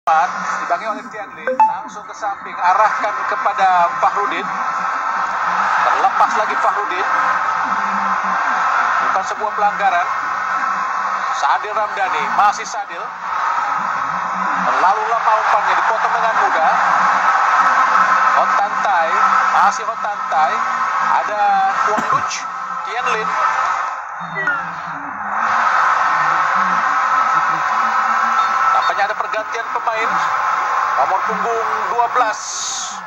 Dibagi oleh Tianlin, langsung ke samping, arahkan kepada Fahrudin. Terlepas lagi Fahrudin. Bukan sebuah pelanggaran. Sadil Ramdhani, masih Sadil. Terlalu lama umpannya, dipotong dengan mudah. Hotantai, masih Hotantai. Ada Wong Luch, Tianlin. Nampaknya ada pergantian pemain. Nomor punggung 12.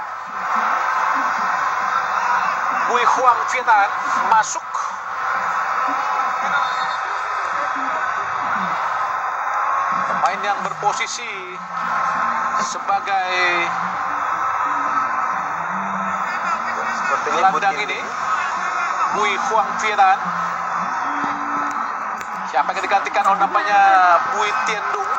Bui Huang Vietan masuk. Pemain yang berposisi sebagai gelandang ini, Bui Huang Vietan. Siapa yang digantikan? Oh, namanya Bui Tiendung.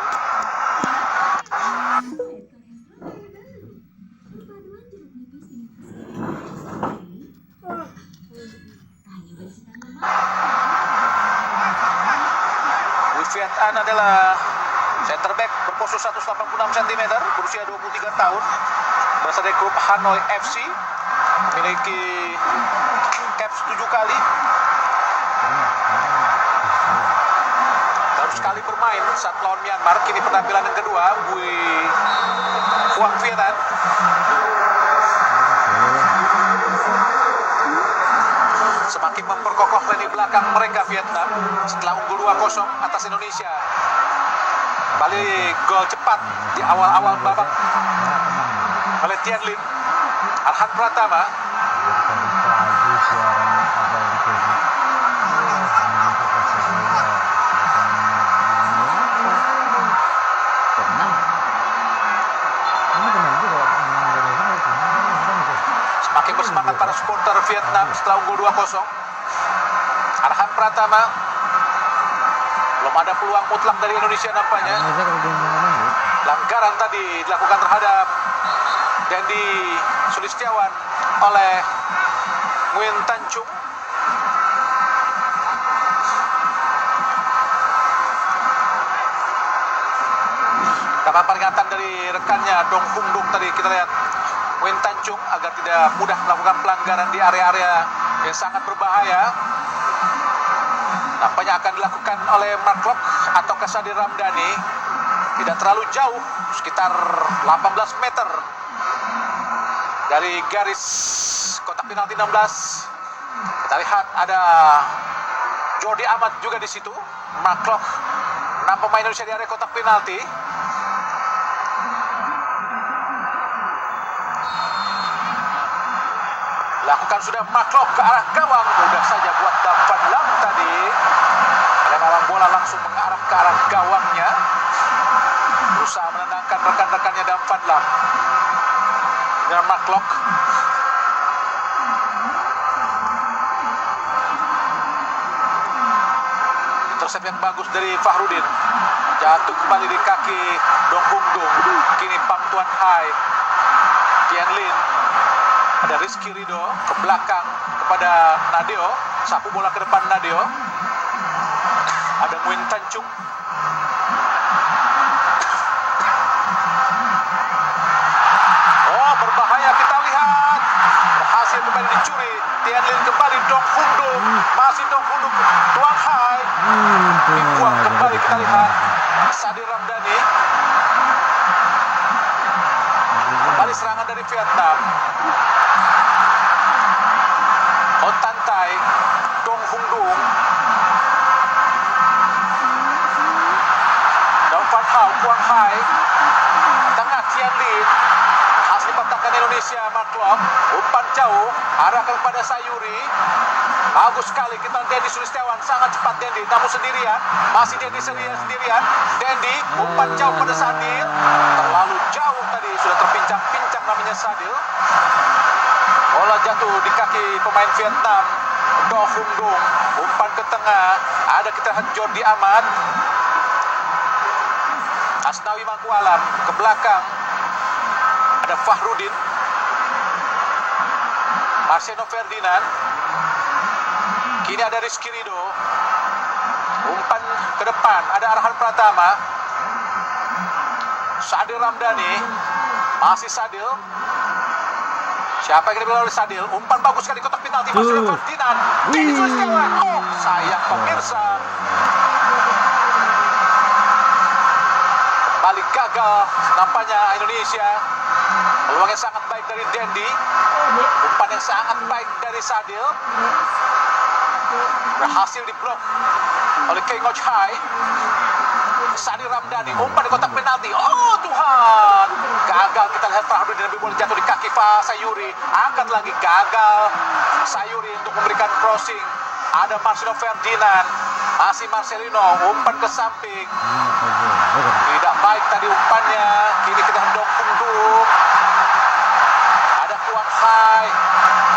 Bui Vietan adalah center back berposisi 186 cm, berusia 23 tahun, berasal dari klub Hanoi FC, memiliki caps 7 kali. Baru sekali bermain saat lawan Myanmar. Kini penampilan yang kedua, Bui Huang Vietan. Semakin memperkokoh lini belakang mereka Vietnam setelah unggul 2-0 atas Indonesia. Kembali gol cepat di awal-awal babak oleh Tianlin. Arhan Pratama. Semakin bersemangat para supporter Vietnam setelah unggul 2-0. Arhan Pratama. Belum ada peluang mutlak dari Indonesia nampaknya. Pelanggaran tadi dilakukan terhadap Dendi Sulistiawan oleh Nguyen Tan Chung. Dapat peringatan dari rekannya Dong Hung Dung tadi, kita lihat Nguyen Tan Chung agar tidak mudah melakukan pelanggaran di area-area yang sangat berbahaya. Nampaknya akan dilakukan oleh Mark Locke atau Sadil Ramdhani. Tidak terlalu jauh, sekitar 18 meter dari garis kotak penalti 16. Kita lihat ada Jordi Amat juga di situ. Mark Locke, 6 pemain Indonesia di area kotak penalti. Lakukan sudah Mark Locke ke arah gawang, mudah saja buat Dam Van Lam tadi. Lemparan bola langsung mengarah ke arah gawangnya. Berusaha menenangkan rekan-rekannya Dam Van Lam. Dengan Mark Locke. Intercept yang bagus dari Fahrudin. Jatuh kembali di kaki Dong Hung Dung. Kini Pang Tuan Hai. Tianlin. Ada Rizky Ridho ke belakang kepada Nadeo. Sapu bola ke depan Nadeo. Ada Nguyen Tan Chung. Oh, berbahaya, kita lihat. Berhasil kembali dicuri. Tianlin kembali, Dong Hung Dung. Masih Dong Hung Dung. Tuan Hai. Dibuang kembali, kita lihat. Sadil Ramdhani. Kembali serangan dari Vietnam. Hotantai, Dong Hung Dung. Dong Van Hau, Quang Hai. Tengah Tianlin. Hasil dipatahkan Indonesia, Mark Locke. Umpan jauh, arahkan kepada Sayuri. Bagus sekali, kita Dendi Sulistiawan. Sangat cepat Dendi, namun sendirian. Masih Dendi sendirian. Dendi, umpan jauh pada Sadil. Terlalu jauh tadi, sudah terpincang-pincang namanya Sadil. Bola jatuh di kaki pemain Vietnam, Dong Hung Dung. Umpan ke tengah, ada kita lihat Jordi Amat. Asnawi Mangkualam ke belakang. Ada Fahrudin. Marcelo Ferdinand. Kini ada Rizky Ridho. Umpan ke depan, ada Arhan Pratama. Sadil Ramdhani. Masih Sadil. Siapa yang dibilang oleh Sadil? Umpan bagus sekali kotak penalti. Marcelo Ferdinand. Dendy Sulistiawan. Oh, sayang pemirsa. Balik gagal nampaknya Indonesia. Peluang yang sangat baik dari Dendy. Umpan yang sangat baik dari Sadil. Berhasil diblok oleh Keng Och Hai. Sadil Ramdhani, umpan di kotak penalti. Oh Tuhan, gagal. Kita lihat Fahrudin lebih bola jatuh di kaki Pak Sayuri. Angkat lagi, gagal Sayuri untuk memberikan crossing. Ada Marcelo Ferdinand, masih Marcelino, umpan ke samping. Tidak baik tadi umpannya. Kini kita hendok punggung. Ada Tuan Hai,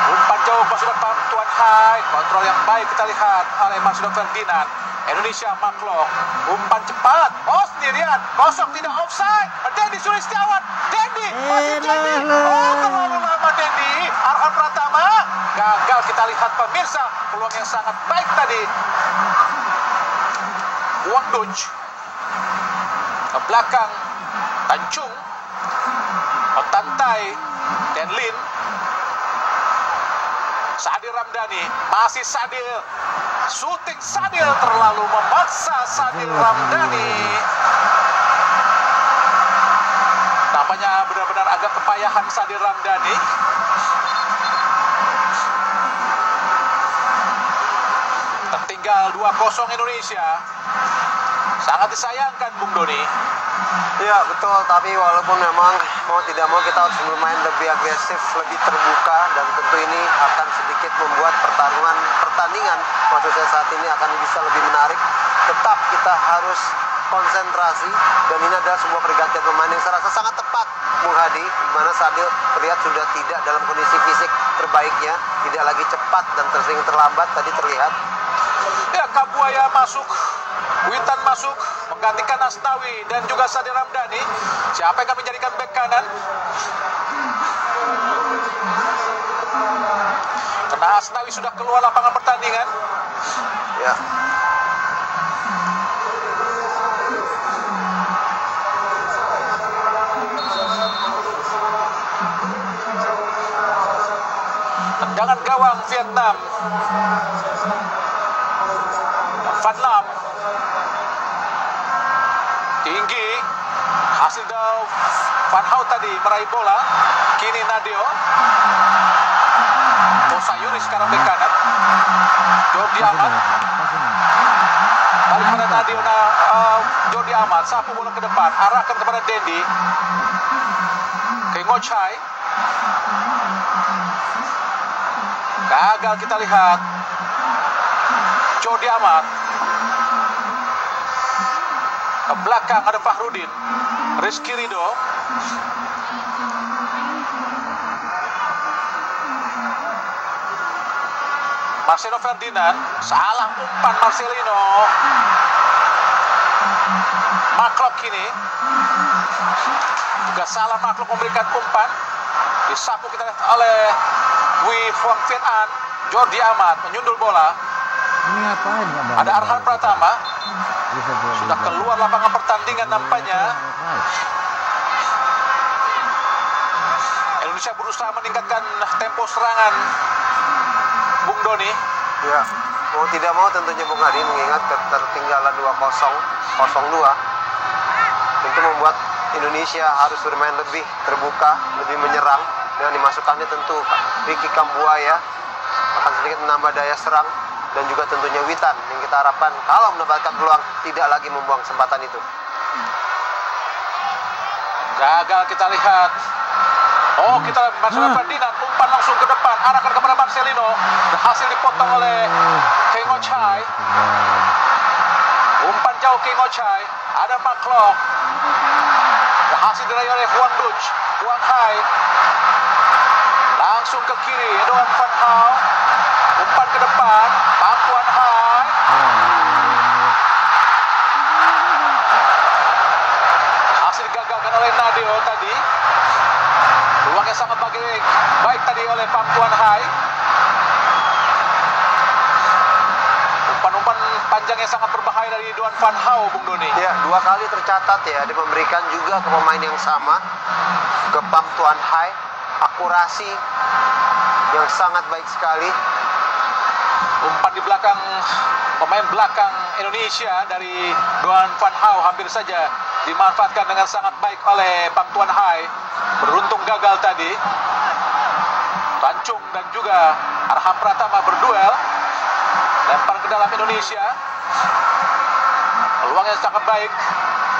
umpan jauh masuk depan Tuan Hai. Kontrol yang baik kita lihat oleh Marcelo Ferdinand. Indonesia maklok, umpan cepat, oh sendirian, kosong, tidak offside. Dendy Sulistiawan, Dendy, masih Dendy, oh terlalu lama Dendy. Arhan Pratama, gagal kita lihat pemirsa, peluang yang sangat baik tadi. Wang Duj, ke belakang, Tancung, Tantai, dan Lin. Sadil Ramdhani, masih Sadil. Shooting Sadil, terlalu memaksa Sadil Ramdhani. Nampaknya benar-benar agak kepayahan Sadil Ramdhani. Tertinggal 2-0 Indonesia. Sangat disayangkan Bung Doni. Iya betul, tapi walaupun memang mau tidak mau kita harus bermain lebih agresif, lebih terbuka, dan tentu ini akan sedikit membuat pertandingan maksud saya saat ini akan bisa lebih menarik. Tetap kita harus konsentrasi, dan ini adalah sebuah pergantian pemain yang saya rasa sangat tepat, Bung Hadi, di mana Sadil terlihat sudah tidak dalam kondisi fisik terbaiknya, tidak lagi cepat dan sering terlambat tadi terlihat. Ya, Kabuaya masuk, Witan masuk, menggantikan Asnawi dan juga Sadil Ramdhani. Siapa yang akan menjadikan bek kanan? Karena Asnawi sudah keluar lapangan pertandingan. Ya. Tendangan gawang Vietnam. Van Lam tinggi, hasil Van Hout tadi meraih bola. Kini Nadio, Sayuri sekarang bek kanan. Jordi Amat balik pada Nadio. Jordi Amat sapu bola ke depan, arahkan kepada Dendy. Keng Och Hai, gagal kita lihat. Jordi Amat ke belakang, ada Fahrudin, Rizky Ridho. Marcelo Ferdinand, salah umpan Marcelino. Maklok kini juga salah, Maklok memberikan umpan. Disapu kita lihat oleh Dwi Huang Viet An. Jordi Amat menyundul bola. Ini apaan ya, Ada Arhan Pratama. Sudah keluar lapangan pertandingan nampaknya. Indonesia berusaha meningkatkan tempo serangan, Bung Doni. Ya, mau tidak mau tentunya Bung Hadi, mengingat ketertinggalan 2-0, 0-2 tentu membuat Indonesia harus bermain lebih terbuka, lebih menyerang. Dengan dimasukkannya tentu Ricky Kambuaya akan sedikit menambah daya serang, dan juga tentunya Witan yang kita harapkan kalau mendapatkan peluang tidak lagi membuang kesempatan itu. Gagal kita lihat. Oh, kita Marcelo Ferdinand, umpan langsung ke depan, arahkan kepada Marcelino. Berhasil dipotong oleh Keng Och Hai. Umpan jauh Keng Och Hai. Ada Maklok. Berhasil diraih oleh Huang Duj. Huang Hai. Langsung ke kiri, Edoan Van Hau. Umpan ke depan, Tuan Hai. Hasil digagalkan oleh Nadio tadi. Peluangnya sangat baik tadi oleh Tuan Hai. Umpan-umpan panjang yang sangat berbahaya dari Doan Van Hau, Bung Doni. Ya, 2 kali tercatat ya, dia memberikan juga ke pemain yang sama, ke Pham Tuan Hai, akurasi yang sangat baik sekali. Umpan di belakang pemain belakang Indonesia dari Doan Van Hau hampir saja dimanfaatkan dengan sangat baik oleh Pham Tuan Hai. Beruntung gagal tadi. Rancung dan juga Arhan Pratama berduel. Lempar ke dalam Indonesia. Peluang yang sangat baik.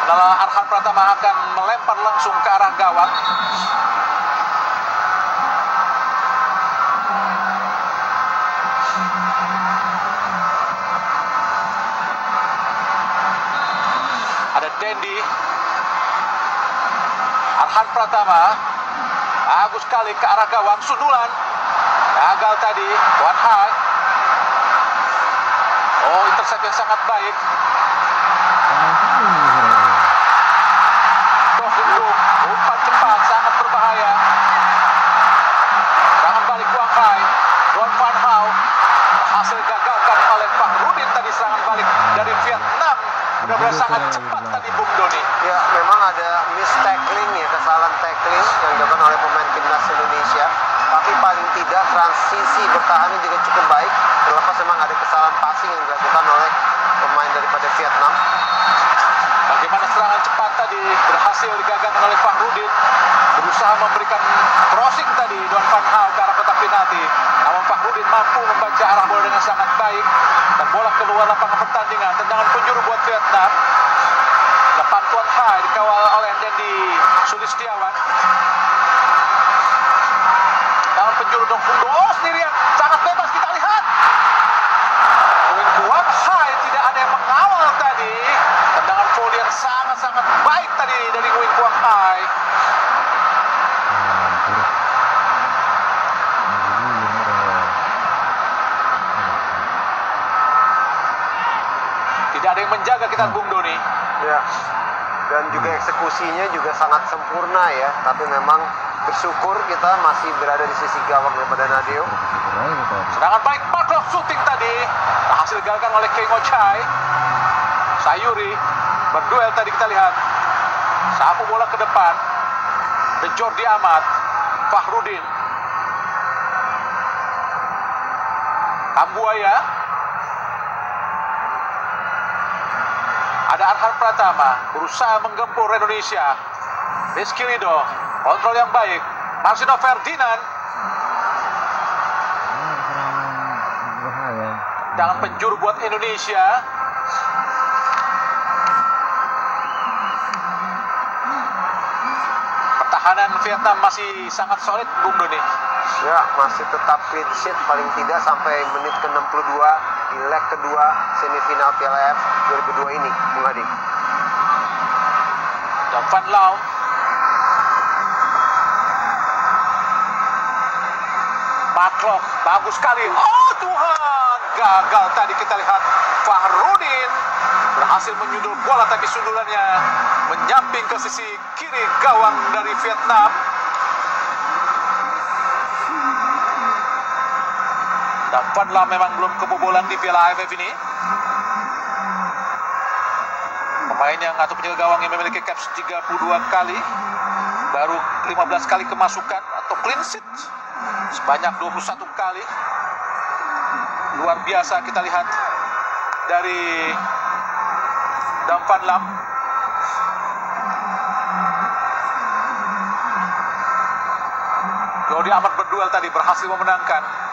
Arhan Pratama akan melempar langsung ke arah gawang. Ada Dendi, Arhan Pratama, bagus sekali ke arah gawang, sundulan, gagal tadi, Tuan Hai. Oh, intercept yang sangat baik. Dohindung, umpan cepat, sangat berbahaya. Serangan balik Tuan Hai, Doan Van Hau berhasil gagalkan oleh Fahrudin tadi serangan balik dari Vietnam. Benar-benar sangat cepat tadi Bung Doni. Ya, memang ada miss tackling ya, kesalahan tackling yang dilakukan oleh pemain timnas Indonesia. Tapi paling tidak transisi bertahannya juga cukup baik. Terlepas memang ada kesalahan passing yang dilakukan oleh pemain daripada Vietnam. Bagaimana serangan cepat tadi berhasil digagalkan oleh Fahrudin. Berusaha memberikan crossing tadi Doan Van Hau ke arah kotak penalti. Namun Fahrudin mampu membaca arah bola dengan sangat baik. Dan bola keluar lapangan pertandingan. Tendangan penjuru buat Vietnam. Pham Tuan Hai dikawal oleh Dendi Sulistiawan. Tendangan penjuru Dong Fundo. Oh, sendirian. Sangat bebas kita lihat. Nguyen Quang Hai tidak ada yang mengawal tadi. Tendangan volley yang sangat-sangat baik tadi dari Nguyen Quang Hai. Tidak ada yang menjaga kita Bung Doni. Ya, dan juga eksekusinya juga sangat sempurna ya. Tapi memang bersyukur kita masih berada di sisi gawang daripada Nadeo. Serangan baik Markloff shooting tadi berhasil digagalkan oleh Keng Ochai. Sayuri berduel tadi kita lihat. Sapu bola ke depan. The Jordi Amat, Fahrudin, Kambuaya. Ada Arhan Pratama berusaha menggempur Indonesia. Rizky Ridho, kontrol yang baik. Marcelino Ferdinand. Tendangan penjuru buat Indonesia. Pertahanan Vietnam masih sangat solid Bung Doni. Ya, masih tetap clean sheet paling tidak sampai menit ke-62 di leg kedua semifinal Piala AFF 2002 ini, Bung Adi. Dan Van Loon. Markloff, bagus sekali. Oh Tuhan, gagal tadi kita lihat. Fahrudin berhasil menyundul bola tapi sundulannya menyamping ke sisi kiri gawang dari Vietnam. Dan Van Loon memang belum kebobolan di Piala AFF ini. Pemain yang atau penjaga gawang yang memiliki caps 32 kali, baru 15 kali kemasukan atau clean sheet sebanyak 21 kali. Luar biasa kita lihat dari Dam Van Lam. Jordi Amat berduel tadi berhasil memenangkan.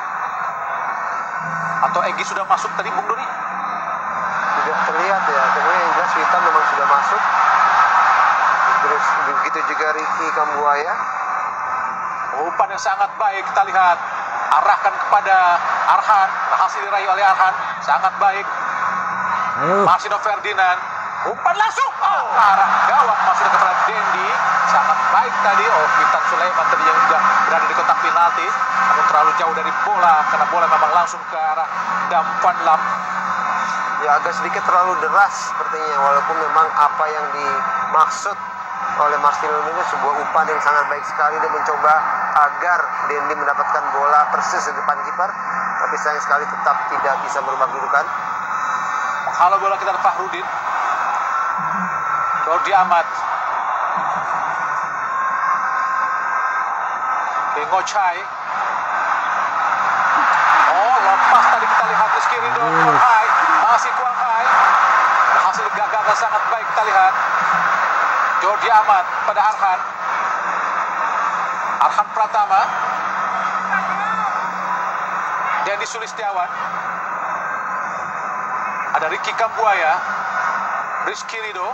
Atau Egy sudah masuk tadi Bung Doni? Tidak terlihat ya, kemudian yang jelas Witan memang sudah masuk. Terus begitu juga Ricky Kambuaya. Umpan yang sangat baik kita lihat. Arahkan kepada Arhan, berhasil diraih oleh Arhan, sangat baik. Marcelino Ferdinand, umpan langsung. Oh, arah gawang masih kepada Dendi, sangat baik tadi. Oh, Witan Sulaiman tadi yang juga berada di kotak penalti, namun terlalu jauh dari bola karena bola memang langsung ke arah Dam Van Lam. Ya, agak sedikit terlalu deras sepertinya, walaupun memang apa yang dimaksud oleh Marcelino ini sebuah umpan yang sangat baik sekali. Dia mencoba agar Dendi mendapatkan bola persis di depan kiper, tapi sayang sekali tetap tidak bisa merubah kedudukan. Menghalau bola kita Fahrudin. Jordi Amat. Ngocai. Oh, lepas tadi kita lihat Rizky Ridho. Kuang Hai. Masih Kuang Hai. Hasil gagal sangat baik kita lihat. Jordi Amat pada Arhan. Arhan Pratama. Dendi Sulistiawan. Ada Ricky Kambuaya. Rizky Ridho.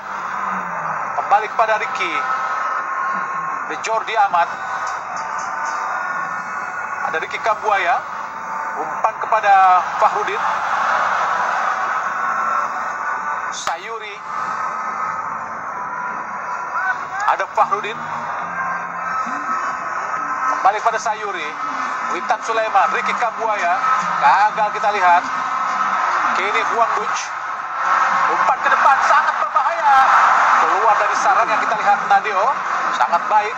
Kembali kepada Ricky. The Jordi Amat. Ada Ricky Kambuaya. Umpan kepada Fahrudin. Sayuri. Ada Fahrudin. Kembali pada Sayuri. Witan Sulaiman. Ricky Kambuaya. Gagal kita lihat. Kini Huang Duc. Umpan ke depan sangat berbahaya. Keluar dari sarang yang kita lihat Nadeo. Sangat baik.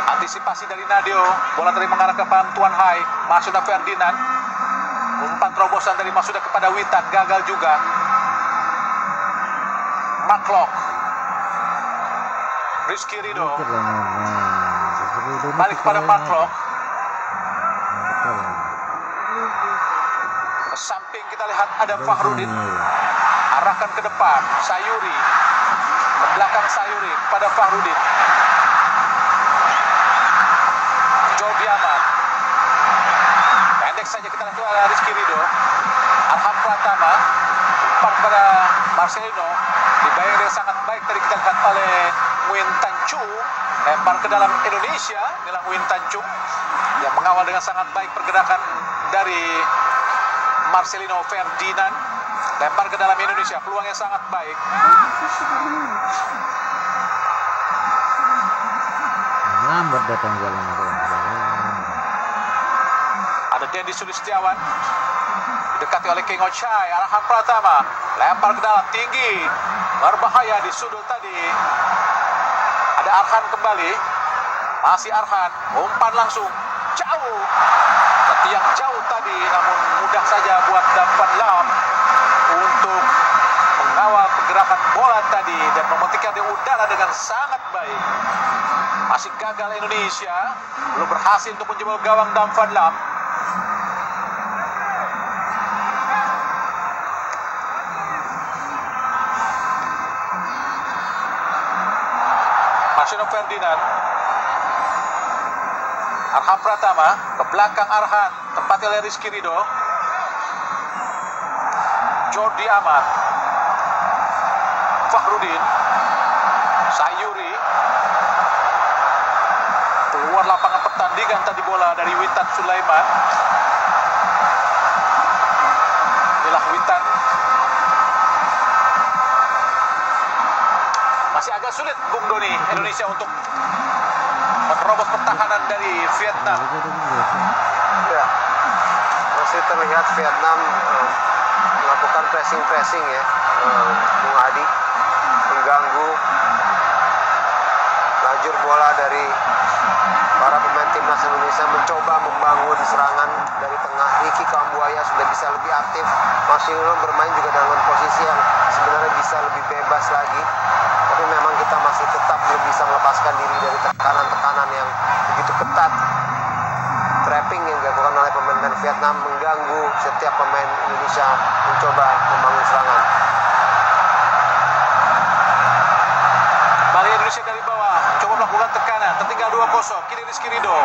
Antisipasi dari Nadeo. Bola tadi mengarah ke Tuan Hai. Masuda Ferdinand. Umpan terobosan dari Masuda kepada Witan. Gagal juga. Marklock. Rizky Ridho. Balik kepada Marklock. Ke samping kita lihat ada Fahrudin. Arahkan ke depan. Sayuri. Ke belakang Sayuri. Pada Fahrudin. Jordi Amat. Pendek saja kita lihat Rizky Ridho. Arhan Pratama. Umpan pada Marcelino. Dibayang dengan sangat baik tadi kita lihat oleh Nguyen Tan Chung. Lempar ke dalam Indonesia. Inilah Nguyen Tan Chung yang mengawal dengan sangat baik pergerakan dari Marcelino Ferdinand. Lempar ke dalam Indonesia. Peluangnya sangat baik. Lambat datang jalan. Ada Dendi Sulistiawan. Didekati oleh King Ochai. Arhan Pratama. Lempar ke dalam tinggi. Berbahaya di sudut tadi. Ada Arhan kembali. Masih Arhan. Umpan langsung. Jauh. Yang jauh tadi. Namun mudah saja buat Dampan Lam untuk mengawal pergerakan bola tadi. Dan memetikkan di udara dengan sangat baik. Masih gagal Indonesia. Belum berhasil untuk menjebol gawang Dampan Lam. Marcelino Ferdinand. Arhan Pratama ke belakang Arhan, tempat oleh Rizky Ridho. Jordi Amat. Fahrudin. Sayuri. Keluar lapangan pertandingan tadi bola dari Witan Sulaiman. Inilah Witan. Masih agak sulit Bung Doni Indonesia untuk menerobos pertahanan dari Vietnam. Ya, masih terlihat Vietnam melakukan pressing ya, Bung Adi, mengganggu lajur bola dari para pemain timnas Indonesia, mencoba membangun serangan dari tengah. Ricky Kambuaya sudah bisa lebih aktif. Marcelino bermain juga dengan posisi yang sebenarnya bisa lebih bebas lagi. Tapi memang kita masih tetap belum bisa melepaskan diri dari tekanan-tekanan yang begitu ketat. Trapping yang dilakukan oleh pemain Vietnam mengganggu setiap pemain Indonesia mencoba membangun serangan. Balik Indonesia dari bawah, coba melakukan tekanan, tertinggal 2-0. Kini Rizky Ridho.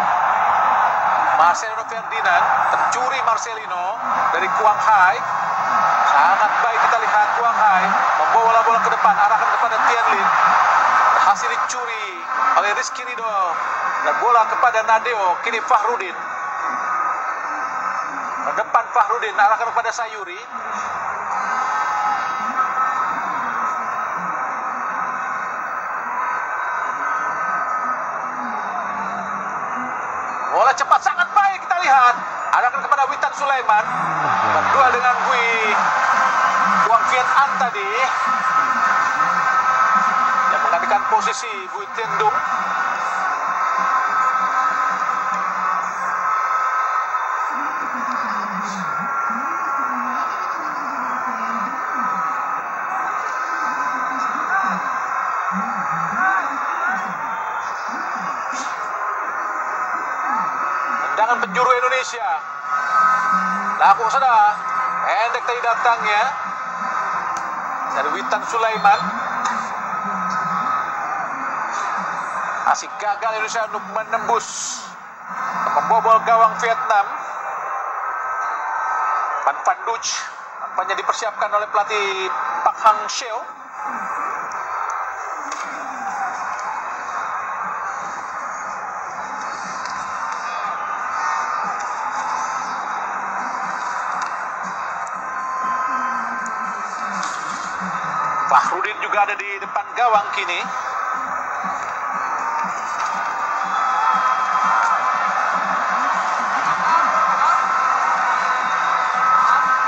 Marcelino Ferdinand, tercuri Marcelino dari Kuang Hai. Sangat baik kita lihat Kuang Hai membawa bola ke depan, arahkan kepada Tian Lin. Berhasil dicuri oleh Rizky Ridho dan bola kepada Nadeo. Kini Fahrudin. Ke depan Fahrudin, arahkan kepada Sayuri. Bola cepat sangat baik kita lihat. Arahkan kepada Witan Sulaiman. Berdua dengan Wang Viet An tadi. Yang menggantikan posisi Bui Tiendung. Tendangan penjuru Indonesia. Laku sudah. Pendek tadi datangnya dari Witan Sulaiman. Masih gagal Indonesia untuk menembus, membobol gawang Vietnam. Van Duch nampaknya dipersiapkan oleh pelatih Park Hang-seo. Fahrudin juga ada di depan gawang kini.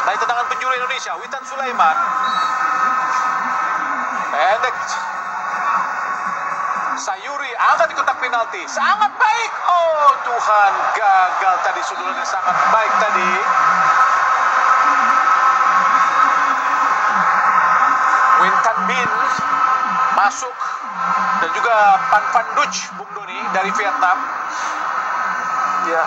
Dari tendangan penjuru Indonesia, Witan Sulaiman. Pendek. Sayuri angkat di kotak penalti. Sangat baik. Oh Tuhan, gagal tadi, sundulannya sangat baik tadi. Nguyen Tan Binh masuk dan juga Van Duch, Bung Doni, dari Vietnam. Ya,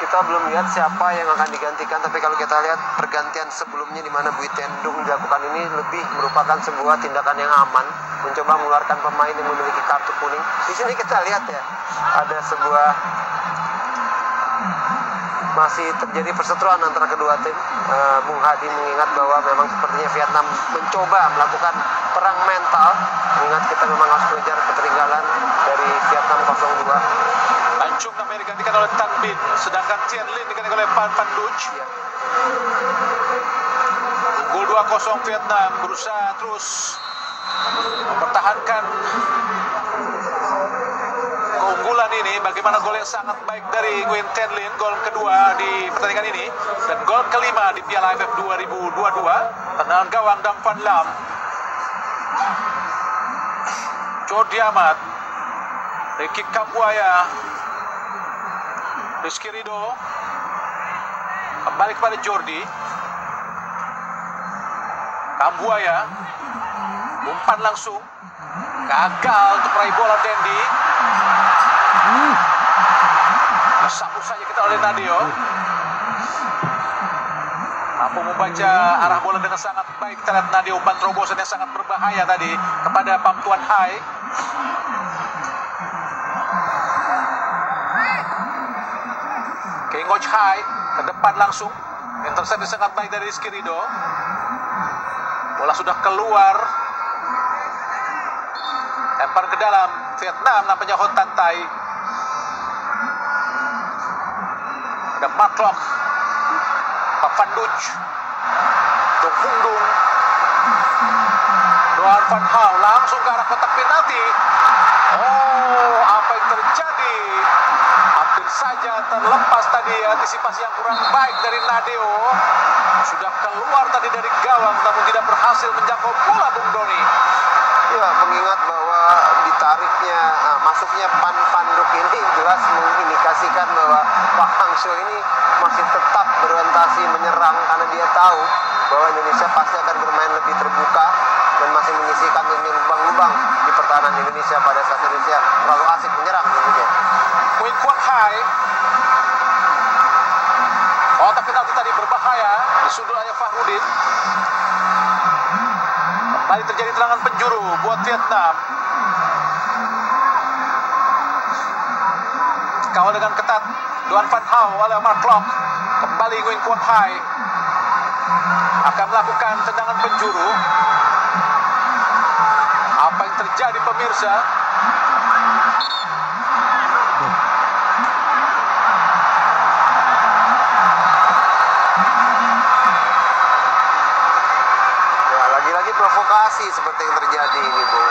kita belum lihat siapa yang akan digantikan, tapi kalau kita lihat pergantian sebelumnya di mana Bui Tendung dilakukan ini lebih merupakan sebuah tindakan yang aman, mencoba mengeluarkan pemain yang memiliki kartu kuning. Di sini kita lihat ya, ada sebuah masih terjadi perseteruan antara kedua tim. Bung Hadi mengingat bahwa memang sepertinya Vietnam mencoba melakukan perang mental, mengingat kita memang harus mengejar ketertinggalan dari Vietnam 0-2. Lancung namanya digantikan oleh Tan Binh, sedangkan Tien Lin digantikan oleh Van Duch. Ya. Unggul 2-0 Vietnam, berusaha terus mempertahankan keunggulan ini. Bagaimana gol yang sangat baik dari Nguyen Tan Lin, gol kedua di pertandingan ini, dan gol kelima di Piala AFF 2022. Tendangan gawang Dam Van Lam. Jordi Amat, Ricky Kambuaya, Rizky Ridho, kembali kepada Jordi. Kambuaya, umpan langsung, gagal untuk meraih bola Dendi. Disambut saja kita oleh Nadio. Mampu membaca arah bola dengan sangat baik. Kita lihat Nadio, umpan terobosan yang sangat berbahaya tadi kepada Pham Tuan Hai. Keng Och Hai ke depan langsung. Intercept sangat baik dari Rizky Ridho. Bola sudah keluar. Lempar ke dalam. Vietnam nampaknya Hon Tan Tai. Ada Matlock, Van Duch, Dong Hung Dung, Doan Van Hau langsung ke arah kotak penalti. Oh, apa yang terjadi? Hampir saja terlepas tadi, antisipasi yang kurang baik dari Nadeo. Sudah keluar tadi dari gawang, namun tidak berhasil menjangkau bola, Bung Doni. Ya, mengingat bahwa ditariknya, masuknya Van Duch ini jelas mengindikasikan bahwa Pak Hang-seo ini masih tetap berorientasi menyerang, karena dia tahu bahwa Indonesia pasti akan bermain lebih terbuka dan masih menyisihkan lubang-lubang di pertahanan Indonesia pada saat Indonesia terlalu asik menyerang tentunya. Nguyen Quoc Hai. Kotak penalti tadi berbahaya, disundul oleh Fahrudin. Kembali terjadi tendangan penjuru buat Vietnam. Kawal dengan ketat Doan Van Hau oleh Matlock. Kembali Nguyen Quoc Hai akan melakukan tendangan penjuru. Apa yang terjadi pemirsa? Ya, lagi-lagi provokasi seperti yang terjadi ini, Bung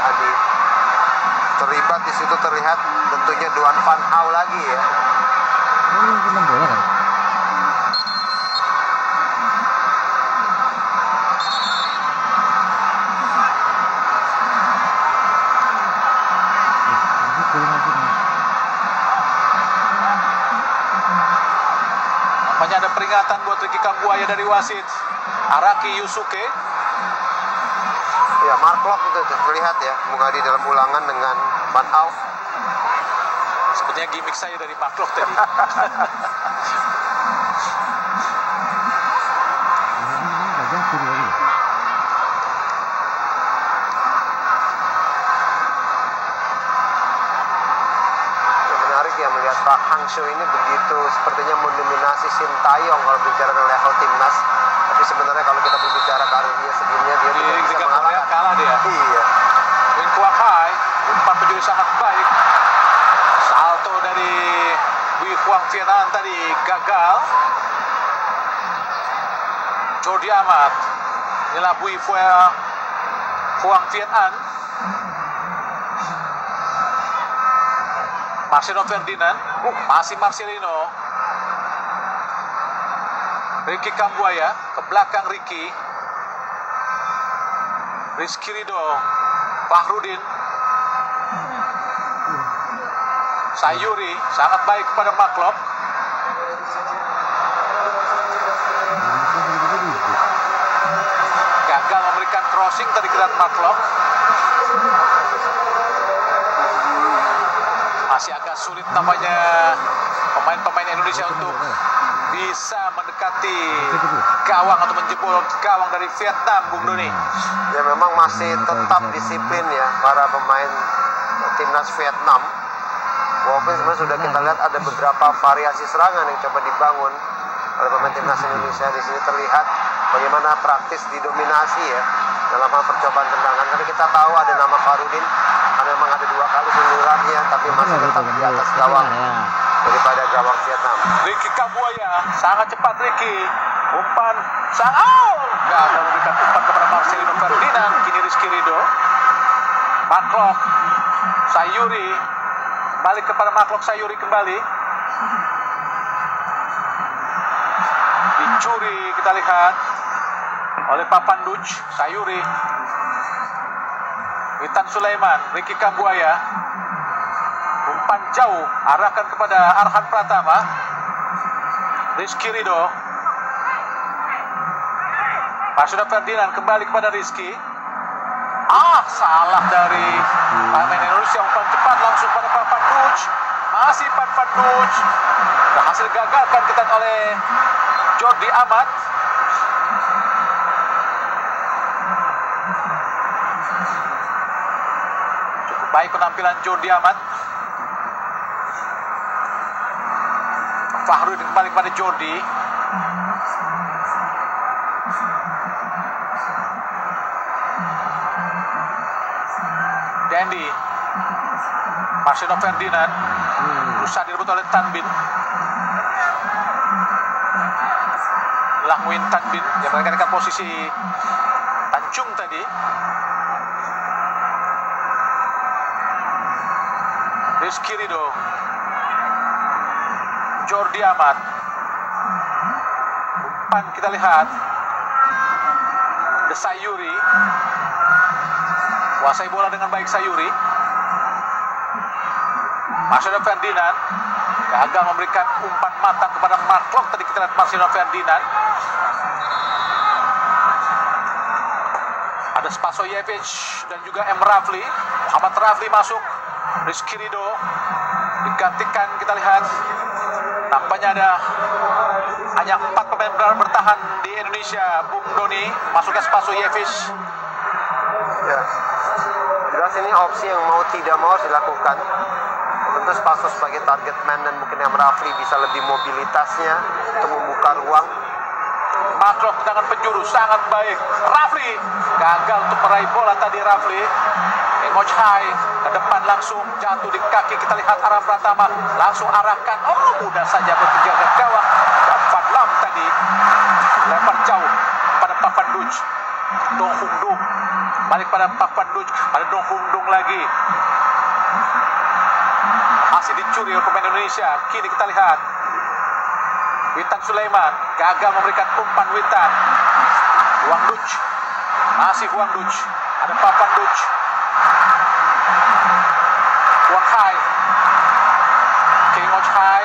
Adi. Terlibat di situ terlihat tentunya Doan Van Hau lagi ya. Ini kena bola kan? Nampaknya ada peringatan buat Ricky Kambuaya dari wasit Araki Yusuke. Ya, Mark Locke itu terlihat ya, Bung Adi, dalam ulangan dengan Van Hau. Sepertinya gimmick saya dari Marklock tadi. Nggak jatuh lagi. Yang menarik ya melihat Pak Hangzhou ini begitu sepertinya mendominasi Sintayong kalau bicara dengan level timnas. Tapi sebenarnya kalau kita berbicara karirnya sebelumnya dia Di tidak bisa Liga Korea mengalahkan. kalah dia. Iya. Wing Kwang Hai, umpan penjuri sangat baik. Salto dari Wei Huang Vietnam tadi gagal. Jordi Amat. Inilah Wei Huang Vietnam. Marcelino Ferdinand. Masih Marcelino. Ricky Kambuaya ke belakang Ricky. Rizky Ridho. Fahrudin. Sayuri sangat baik kepada Marklock. Gagal memberikan crossing tadi ke Marklock. Masih agak sulit namanya pemain-pemain Indonesia untuk bisa mendekati gawang atau menjebol gawang dari Vietnam, Bung Doni. Ya memang masih tetap disiplin ya para pemain timnas Vietnam. Walaupun sebenarnya sudah kita lihat ada beberapa variasi serangan yang coba dibangun oleh pemain timnas Indonesia. Di sini terlihat bagaimana praktis didominasi ya dalam hal percobaan tendangan. Karena kita tahu ada nama Fahrudin, karena memang ada 2 kali sundulannya, tapi masih tetap di atas gawang daripada gawang Vietnam. Ricky Kambuaya sangat cepat Ricky. Umpan gagal memberikan umpan kepada Marcelino Ferdinand. Kini Rizky Ridho. Marklock Sayuri balik kepada Marklock Sayuri kembali. Dicuri kita lihat oleh Papanduc. Sayuri. Witan Sulaiman. Ricky Kambuaya. Umpan jauh arahkan kepada Arhan Pratama. Rizky Ridho. Marcelino Ferdinand kembali kepada Rizky. Salah dari pemain Indonesia. Umpan cepat langsung pada Papanduc. Masih Papanduc. Berhasil gagalkan kita oleh Jordi Amat. Cukup baik penampilan Jordi Amat. Fahrudin kembali kepada Jordi. Dendi. Marcelino Ferdinand. Berusaha direbut oleh Tanbin. Langwin Tanbin yang menggantikan posisi Tanjung tadi. Rizky Ridho. Jordi Amat. Umpan kita lihat. The Sayuri. Kuasai bola dengan baik Sayuri. Marcelino Ferdinand gagal memberikan umpan matang kepada Marklock. Tadi kita lihat Marcelino Ferdinand. Ada Spasojevic dan juga M. Rafli. Muhammad Rafli masuk. Rizky Ridho digantikan kita lihat. Nampaknya ada hanya 4 pemain bertahan di Indonesia, Bung Doni. Masuknya Spasojevic. Ya. Jelas ini opsi yang mau tidak mau dilakukan. Tentu Spaso sebagai target man dan mungkin yang Rafli bisa lebih mobilitasnya untuk membuka ruang. Marklock dengan penjuru sangat baik. Rafli gagal untuk meraih bola tadi Rafli. Emoch Hai ke depan langsung jatuh di kaki. Kita lihat Arhan Pratama langsung arahkan. Mudah saja berpenjaga gawang. Dan Van Lam tadi lempar jauh pada Papanduc. Dong Hung Dung balik pada Papanduc. Ada Dong Hung Dung lagi. Masih dicuri oleh pemain Indonesia. Kini kita lihat Witan Sulaiman gagal memberikan umpan. Witan. Huang Duc. Masih Huang Duc. Ada Papanduc. Huang Hai. King Och Hai.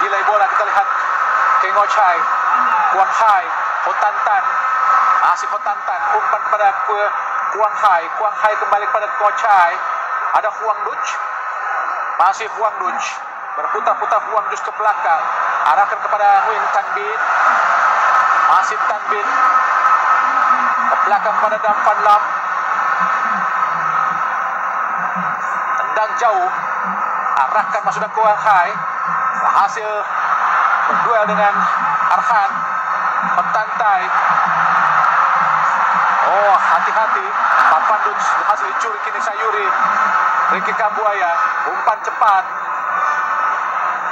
Gilai bola kita lihat King Och Hai. Huang Hai. Hotantan. Masih Hotantan. Umpan kepada Huang Hai. Huang Hai kembali kepada Coach Hai. Ada Huang Duch. Masih Huang Duch. Berputar-putar Huang Duch ke belakang. Arahkan kepada Nguyen Tan Binh. Masih Tan Binh. Ke belakang pada Dam Van Lam. Tendang jauh. Arahkan masuk ke Wang Hai. Berhasil berduel dengan Arhan. Mentantai. Oh, hati-hati. Papan Duch berhasil dicuri kini Sayuri. Ricky Kambuaya. Umpan cepat.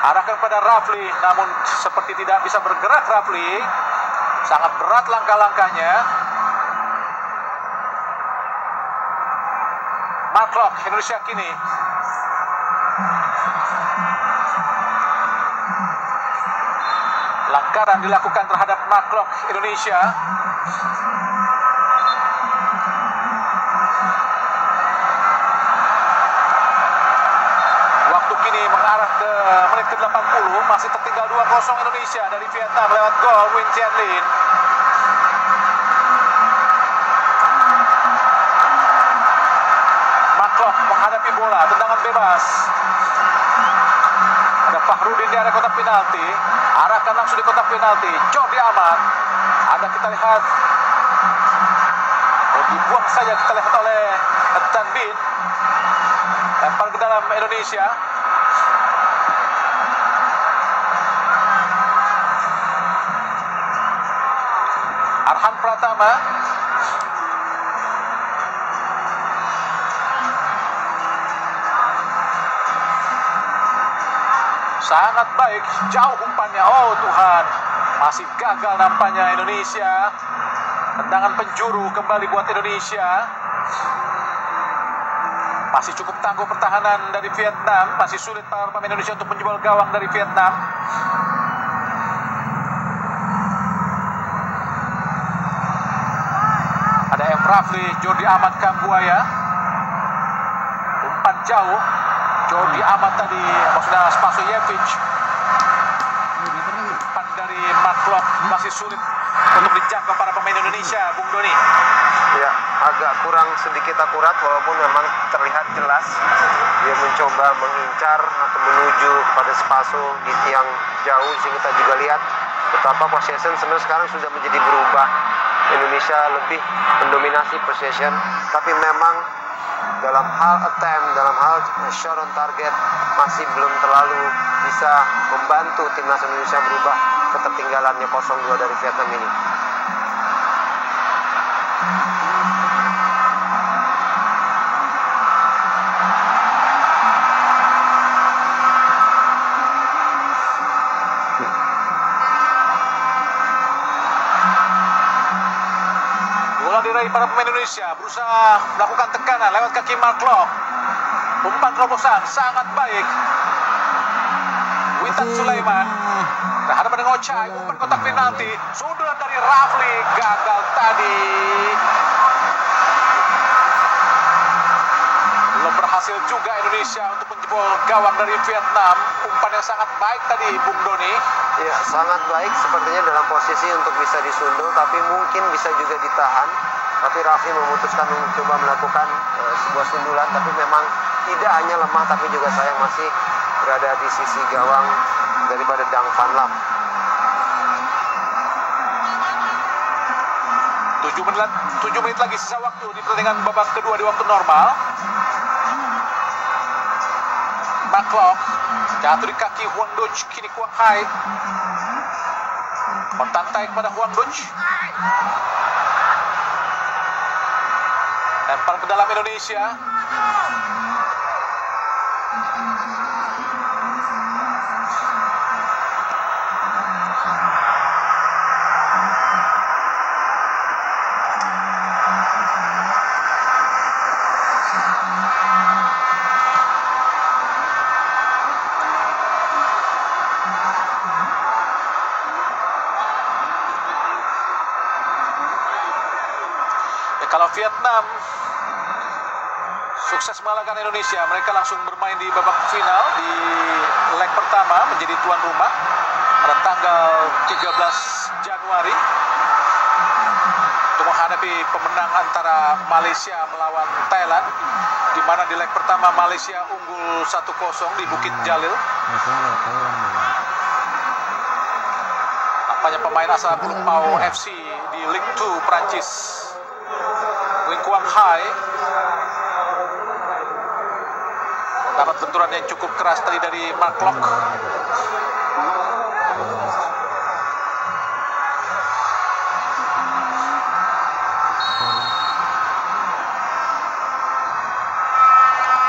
Arahkan pada Rafli. Namun seperti tidak bisa bergerak Rafli. Sangat berat langkah-langkahnya. Mark Locke, Indonesia kini. Pelanggaran dilakukan terhadap Mark Locke, Indonesia. Waktu kini mengarah ke menit ke-80. Masih tertinggal 2-0 Indonesia dari Vietnam lewat gol Nguyen Thian Linh. Mark Locke menghadapi bola, tendangan bebas. Ada Fahrudin di area kotak penalti. Arahkan langsung di kotak penalti. Jordi Amat. Ada kita lihat. Dibuang saja kita lihat oleh Tan Binh. Lempar ke dalam Indonesia. Arhan Pratama. Sangat baik, jauh umpannya. Oh Tuhan, masih gagal nampaknya Indonesia. Tendangan penjuru kembali buat Indonesia. Masih cukup tangguh pertahanan dari Vietnam. Masih sulit para pemain Indonesia untuk menjebol gawang dari Vietnam. Ada M. Rafli, Jordi Amat Kambuaya. Umpan jauh. Jordi Amat tadi, maksudnya Spasojevic. Umpan dari Mark Locke masih sulit untuk dijangkau para pemain Indonesia, Bung Doni. Ya, agak kurang sedikit akurat walaupun memang terlihat jelas dia mencoba mengincar atau menuju pada Spaso di tiang jauh. Sehingga kita juga lihat betapa possession sebenarnya sekarang sudah menjadi berubah. Indonesia lebih mendominasi possession, tapi memang dalam hal attempt, dalam hal shot on target masih belum terlalu bisa membantu timnas Indonesia merubah ketertinggalannya 0-2 dari Vietnam ini. Bola diraih para pemain Indonesia, berusaha melakukan tekanan lewat kaki Mark Locke. Umpan terobosan sangat baik. Witan Sulaiman berhadapan dengan Ochai, umpan kotak penalti. Sundulan dari Rafli, gagal tadi. Belum berhasil juga Indonesia untuk menjebol gawang dari Vietnam. Umpan yang sangat baik tadi, Bung Doni. Ya, sangat baik sepertinya dalam posisi untuk bisa disundul, tapi mungkin bisa juga ditahan. Tapi Rafli memutuskan untuk coba melakukan sebuah sundulan, tapi memang tidak hanya lemah, tapi juga sayang masih berada di sisi gawang daripada Dam Van Lam. 7 menit lagi sisa waktu di pertandingan babak kedua di waktu normal. Mark Locke jatuh di kaki Huang Duch, kini Wang Hai. Mentantai kepada Huang Duch. Lempar ke dalam Indonesia. Kalau Vietnam sukses mengalahkan Indonesia, mereka langsung bermain di babak final di leg pertama menjadi tuan rumah pada tanggal 13 Januari untuk menghadapi pemenang antara Malaysia melawan Thailand. di mana di leg pertama Malaysia unggul 1-0 di Bukit Jalil. Masalah Thailand ya. Nampaknya pemain asal klub Pau FC di Ligue 2 Prancis, Nguyen Quang Hai, dapat benturan yang cukup keras tadi dari Mark Locke.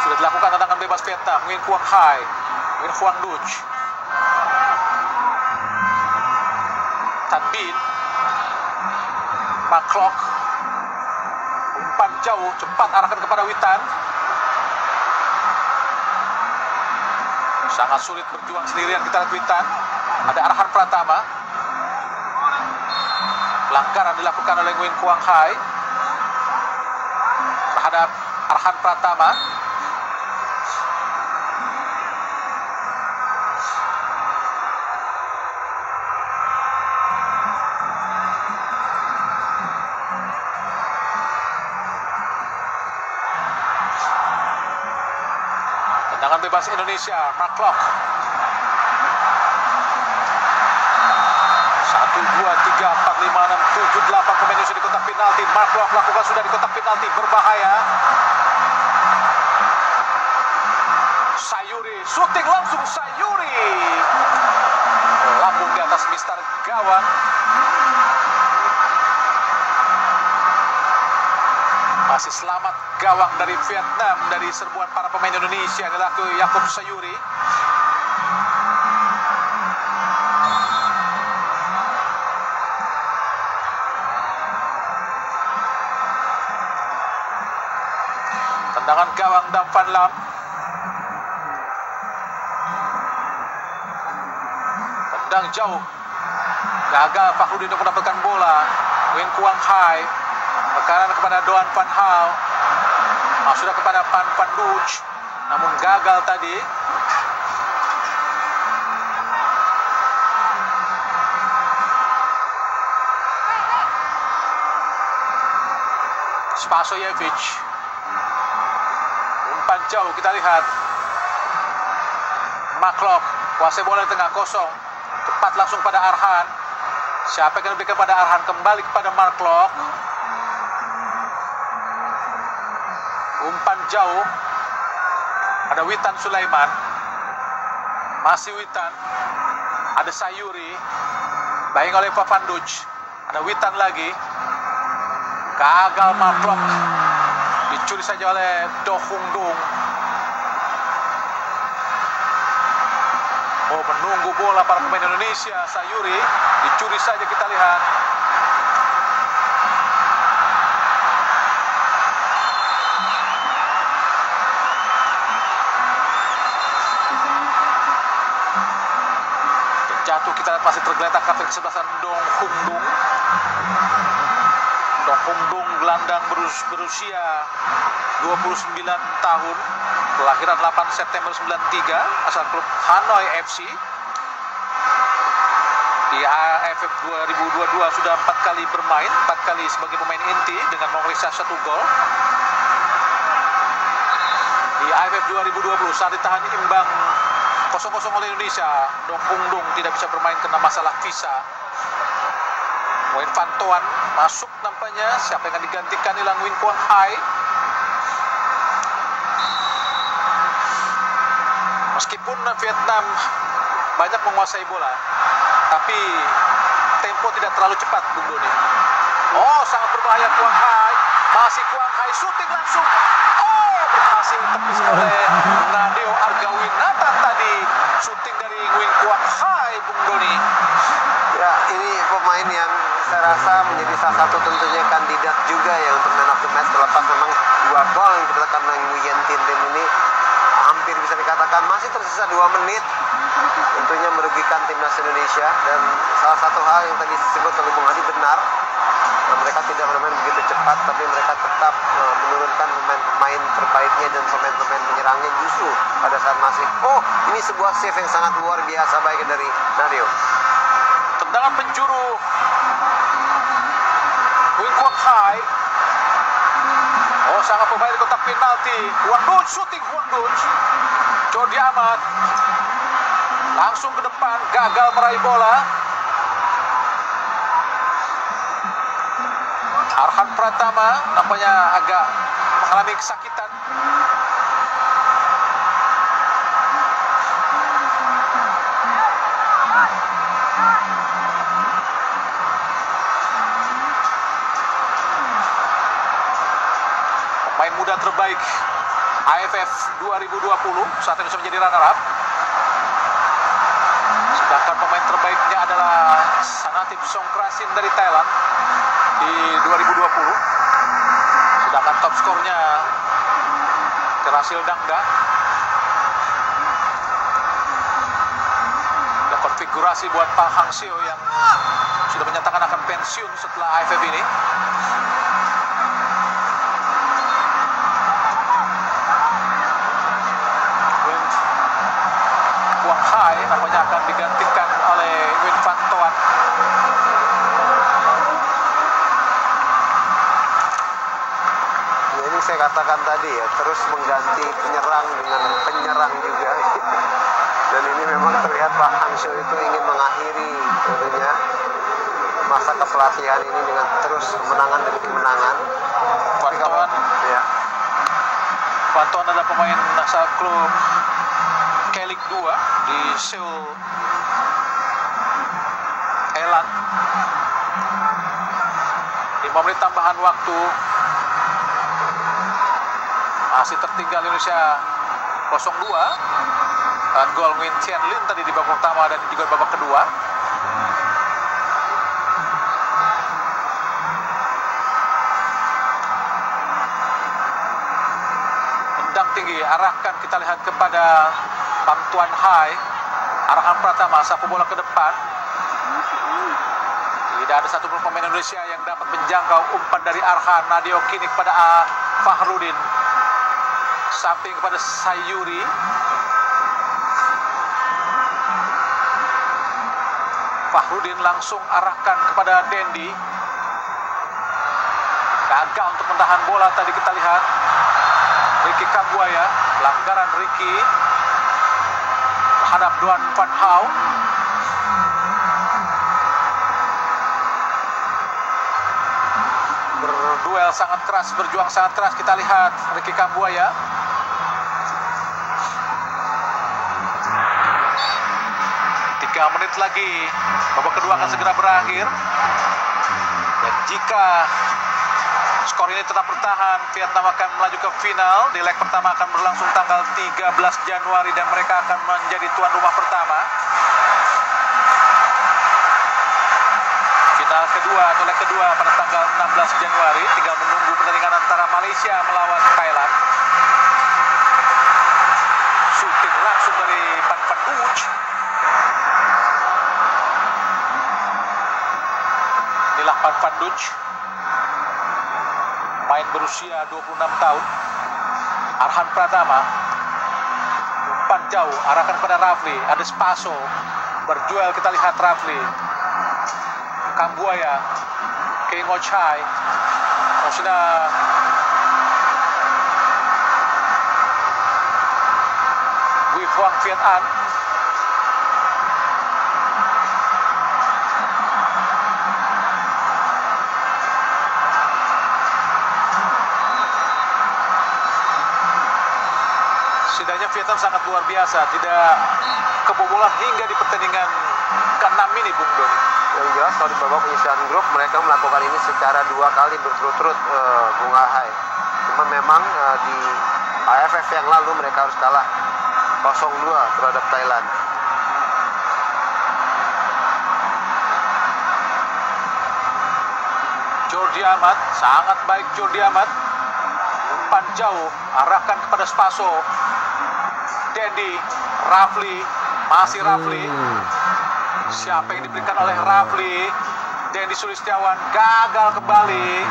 Sudah dilakukan tendangan bebas Vietnam. Nguyen Quang Hai, Nguyen Quang Duc, Tan Bin, Mark Locke, umpan jauh cepat arahkan kepada Witan. Sangat sulit berjuang sendirian kita lihat Witan. Ada arahan Pratama. Pelanggaran dilakukan oleh Nguyen Quang Hai terhadap Arhan Pratama. Tendangan bebas Indonesia, Mark Locke. 1, 2, 3, 4, 5, 6, 7, 8 pemain Indonesia di kotak penalti. Mark Locke lakukan sudah di kotak penalti, berbahaya. Sayuri, syuting langsung Sayuri. Lambung di atas mister gawang. Masih selamat gawang dari Vietnam dari serbuan para pemain Indonesia. Inilah ke Yaakob Sayuri. Tendangan gawang Dam Van Lam. Tendang jauh. Gagal Fakhrudin untuk mendapatkan bola. Nguyen Quang Hai. Tekanan kepada Doan Van Hal. Sudah kepada Pan Van Duc. Namun gagal tadi. Spasojevic. Umpan jauh kita lihat. Mark Locke. Kuasai bola di tengah kosong. Tepat langsung pada Arhan. Siapa yang lebih kepada Arhan? Kembali kepada Mark Locke. Umpan jauh. Ada Witan Sulaiman. Masih Witan. Ada Sayuri. Baik oleh Van Duc. Ada Witan lagi. Gagal Mark Locke. Dicuri saja oleh Do Hung Dung. Oh, menunggu bola para pemain Indonesia. Sayuri. Dicuri saja kita lihat. Jatuh kita lihat masih tergeletak kapten kesebelasan Dong Hung Dung. Dong Hung Dung gelandang berusia 29 tahun, kelahiran 8 September 93, asal klub Hanoi FC. Di AFF 2022 sudah 4 kali bermain, 4 kali sebagai pemain inti dengan mengoleksi 1 gol. Di AFF 2020 saat ditahan imbang 0-0 oleh Indonesia, Dong Hung Dung tidak bisa bermain karena masalah visa. Nguyen Van Toan masuk nampaknya. Siapa yang akan digantikan? Hilang Nguyen Quang Hai. Meskipun Vietnam banyak menguasai bola, tapi tempo tidak terlalu cepat, Bung Doni. Oh, sangat berbahaya Quang Hai. Masih Quang Hai, syuting langsung. Oh, berhasil ditepis oleh Nadeo Argawinata tadi. Syuting dari Nguyen Quang Hai, Bung Doni. Ya, ini pemain yang saya rasa menjadi salah satu tentunya kandidat juga ya untuk man of the match, terlepas memang 2 gol yang diciptakan oleh Nguyen Tin Tin ini hampir bisa dikatakan masih tersisa 2 menit, tentunya merugikan timnas Indonesia. Dan salah satu hal yang tadi disebut oleh Bung Hadi benar, mereka tidak bermain begitu cepat, tapi mereka tetap menurunkan pemain-pemain terbaiknya dan pemain-pemain penyerangnya justru pada saat masih. Oh, ini sebuah save yang sangat luar biasa baik dari Nadeo. Tendangan penjuru Nguyen Quang Hai. Oh, sangat berbahaya di kotak penalti. Huang Duj, shooting Huang Duj. Jordi Amat langsung ke depan, gagal meraih bola. Arhan Pratama nampaknya agak mengalami kesakitan. Pemain muda terbaik AFF 2020 saat ini menjadi runner-up. Sedangkan pemain terbaiknya adalah Sanathip Songkrasin dari Thailand di 2020. Sedangkan top skornya Terasil Dangda. Dan konfigurasi buat Pak Hang Seo yang sudah menyatakan akan pensiun setelah AFF ini. Wang Hai nampaknya akan digantikan oleh Win Van Toan. Ya, ini saya katakan tadi ya, terus mengganti penyerang dengan penyerang juga. Dan ini memang terlihat Pak Hang Seo itu ingin mengakhiri tentunya masa kepelatihan ini dengan terus kemenangan demi kemenangan. Van Toan, Ya, Van Toan adalah pemain asal klub K-League 2 di Seoul, Thailand. 5 menit tambahan waktu. Masih tertinggal Indonesia 0-2. Dan gol Nguyen Thien Lin tadi di babak pertama dan juga babak kedua. Tendang tinggi, arahkan, kita lihat kepada Pham Tuan Hai. Arahan Pratama, sapu bola ke depan. Tidak ada satu pemain Indonesia yang dapat menjangkau umpan dari Arhan. Nadio kini kepada Fahrudin. Samping kepada Sayuri. Fahrudin langsung arahkan kepada Dendi. Gagal untuk menahan bola tadi, kita lihat. Ricky Kambuaya, pelanggaran Ricky terhadap Duan Van Hau. Berduel sangat keras, berjuang sangat keras, kita lihat Ricky Kambuaya. Tiga menit lagi, babak kedua akan segera berakhir. Dan jika skor ini tetap bertahan, Vietnam akan melaju ke final. Di leg pertama akan berlangsung tanggal 13 Januari dan mereka akan menjadi tuan rumah pertama. Final kedua atau leg kedua pada tanggal 16 Januari. Tinggal menunggu pertandingan antara Malaysia melawan Thailand. Shooting langsung dari Van Duj. Inilah Van Duj, main berusia 26 tahun. Arhan Pratama, umpan jauh, arahkan kepada Rafli. Ada Spaso, berjual, kita lihat Rafli. Kambuaya, Keng Ho Chai, Osina Wei Huang Viet An. Setidaknya Vietnam sangat luar biasa, tidak kebobolan hingga di pertandingan ke-6 ini, Bung Doni. yang jelas kalau di babak penyisihan grup mereka melakukan ini secara 2 kali berturut-turut, Bung Ahai. Cuma memang di AFF yang lalu mereka harus kalah 0-2 terhadap Thailand. Jordi Amat, sangat baik Jordi Amat. Umpan jauh, arahkan kepada Spaso. Dendi, Rafli, masih Rafli. Siapa yang diberikan oleh Rafli? Dendi Sulistiawan, gagal kembali.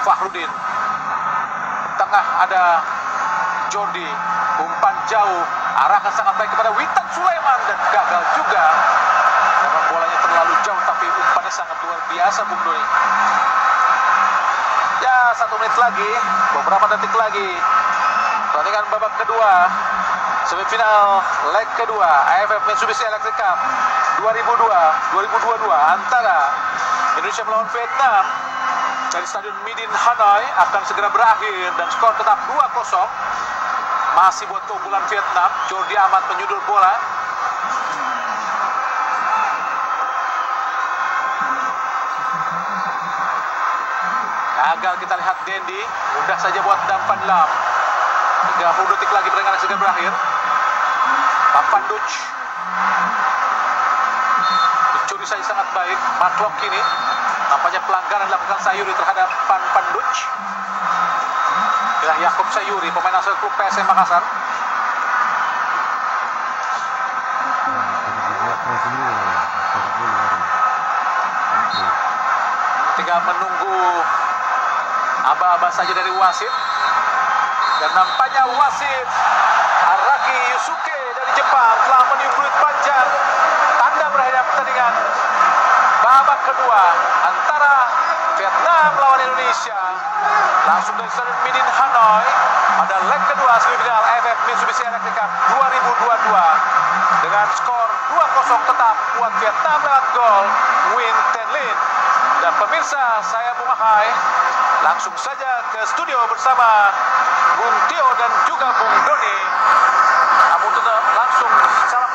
Fahrudin. Tengah ada Jordi, umpan jauh, arahkan sangat baik kepada Witan Sulaiman dan gagal juga. Memang bolanya terlalu jauh tapi umpannya sangat luar biasa Bung Doni. Ya, 1 menit lagi, beberapa detik lagi. Pertandingan babak kedua, semifinal leg kedua AFF Mitsubishi Electric Cup 2022 antara Indonesia melawan Vietnam dari Stadion Midin Hanoi akan segera berakhir dan skor tetap 2-0. Masih buat keunggulan Vietnam. Jordi Amat menyundul bola. Gagal kita lihat Dendi, mudah saja buat Dam Van Lam. 30 detik lagi pertandingan segera berakhir. Papanduc dicuri saja sangat baik. Mark ini nampaknya pelanggaran dilakukan Sayuri terhadap Papanduc. Inilah Yakob Sayuri, pemain asal klub PSM Makassar. Tinggal menunggu aba-aba saja dari wasit. Dan nampaknya wasit Araki Yusuke dari Jepang telah meniup peluit panjang tanda berakhirnya pertandingan babak kedua antara Vietnam melawan Indonesia langsung dari Stadion Midin Hanoi pada leg kedua semifinal AFF Mitsubishi Electric Cup 2022 dengan skor 2-0 tetap buat Vietnam lewat gol Win Ten Lin. Dan pemirsa, saya Bung Mahai langsung saja ke studio bersama Bung Tio dan juga Bung Doni. Kamu langsung salam